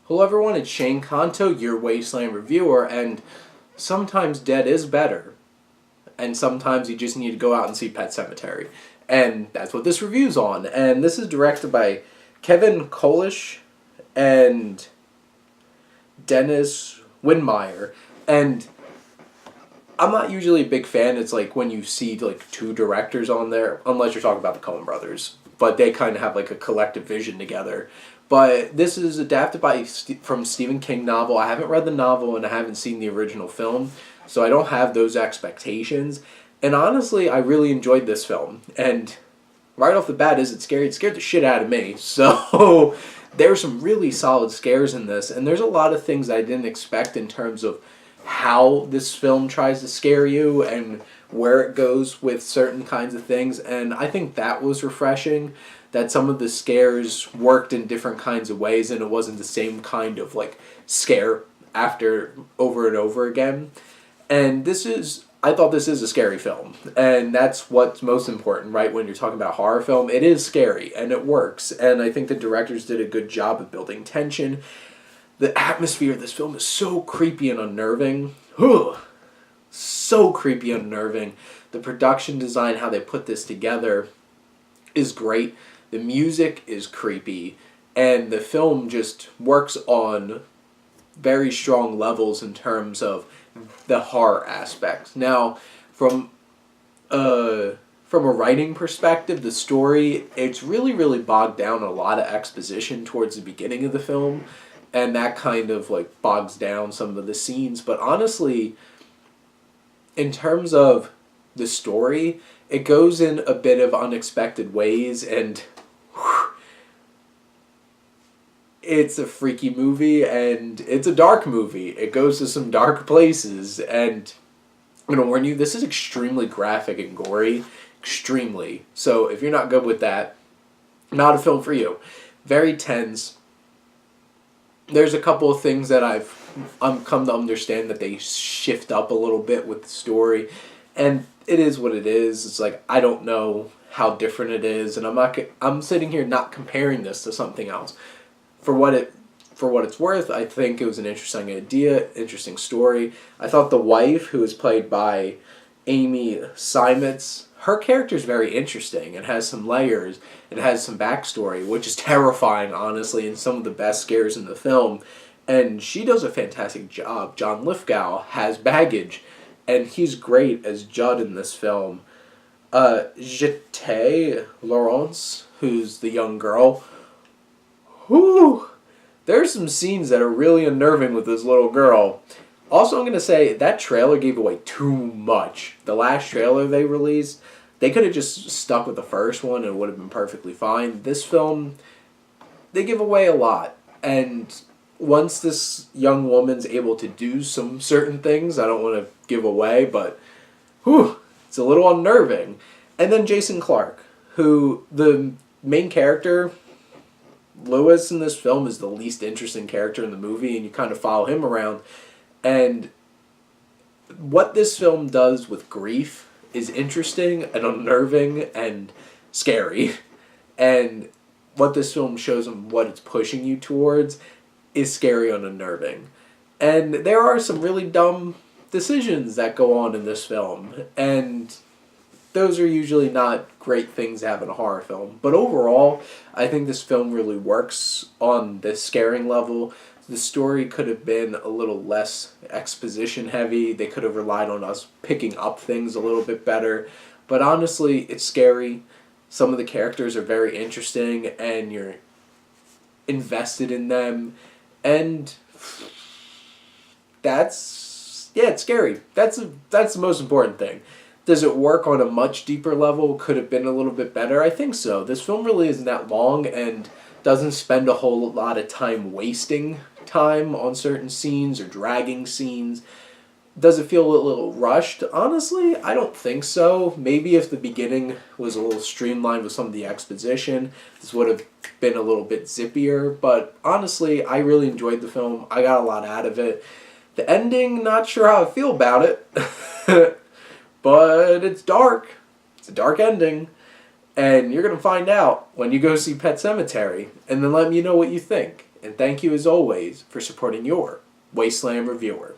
Hello everyone, it's Shane Kanto, your Wasteland reviewer, and sometimes dead is better. And sometimes you just need to go out and see Pet Sematary. And that's what this review's on. And this is directed by Kevin Kolish and Dennis Windmeyer. And I'm not usually a big fan. It's like when you see like two directors on there, unless you're talking about the Coen brothers. But they kind of have like a collective vision together. But this is adapted from Stephen King novel. I haven't read the novel and I haven't seen the original film, so I don't have those expectations. And honestly, I really enjoyed this film. And right off the bat, is it scary? It scared the shit out of me. So there's some really solid scares in this, and there's a lot of things I didn't expect in terms of how this film tries to scare you and where it goes with certain kinds of things. And I think that was refreshing, that some of the scares worked in different kinds of ways and it wasn't the same kind of like scare after over and over again. And I thought this is a scary film, and that's what's most important, right? When you're talking about horror film, it is scary and it works, and I think the directors did a good job of building tension. The atmosphere of this film is so creepy and unnerving. So creepy and unnerving. The production design, how they put this together, is great. The music is creepy, and the film just works on very strong levels in terms of the horror aspect. Now, from a writing perspective, the story, it's really bogged down a lot of exposition towards the beginning of the film, and that kind of like bogs down some of the scenes. But honestly, in terms of the story, it goes in a bit of unexpected ways, and it's a freaky movie, and it's a dark movie. It goes to some dark places, and I'm going to warn you, this is extremely graphic and gory. Extremely. So if you're not good with that, not a film for you. Very tense. There's a couple of things that I've come to understand that they shift up a little bit with the story, and it is what it is. It's like, I don't know how different it is, and I'm sitting here not comparing this to something else. For what it's worth, I think it was an interesting idea, interesting story. I thought the wife, who is played by Amy Seimetz, her character is very interesting and has some layers and has some backstory, which is terrifying, honestly, and some of the best scares in the film. And she does a fantastic job. John Lithgow has baggage, and he's great as Judd in this film. Jete Laurence, who's the young girl, there's some scenes that are really unnerving with this little girl. Also, I'm going to say, that trailer gave away too much. The last trailer they released, they could have just stuck with the first one and it would have been perfectly fine. This film, they give away a lot. And once this young woman's able to do some certain things, I don't want to give away, but it's a little unnerving. And then Jason Clarke, who, the main character, Lewis, in this film, is the least interesting character in the movie, and you kind of follow him around. And what this film does with grief is interesting and unnerving and scary. And what this film shows and what it's pushing you towards is scary and unnerving. And there are some really dumb decisions that go on in this film, and those are usually not great things to have in a horror film. But overall, I think this film really works on the scaring level. The story could have been a little less exposition heavy. They could have relied on us picking up things a little bit better. But honestly, it's scary. Some of the characters are very interesting, and you're invested in them. And it's scary. That's the most important thing. Does it work on a much deeper level? Could have been a little bit better? I think so. This film really isn't that long and doesn't spend a whole lot of time wasting time on certain scenes or dragging scenes. Does it feel a little rushed? Honestly, I don't think so. Maybe if the beginning was a little streamlined with some of the exposition, this would have been a little bit zippier. But honestly, I really enjoyed the film. I got a lot out of it. The ending, not sure how I feel about it. But it's dark. It's a dark ending. And you're going to find out when you go see Pet Sematary. And then let me know what you think. And thank you as always for supporting your Wasteland reviewer.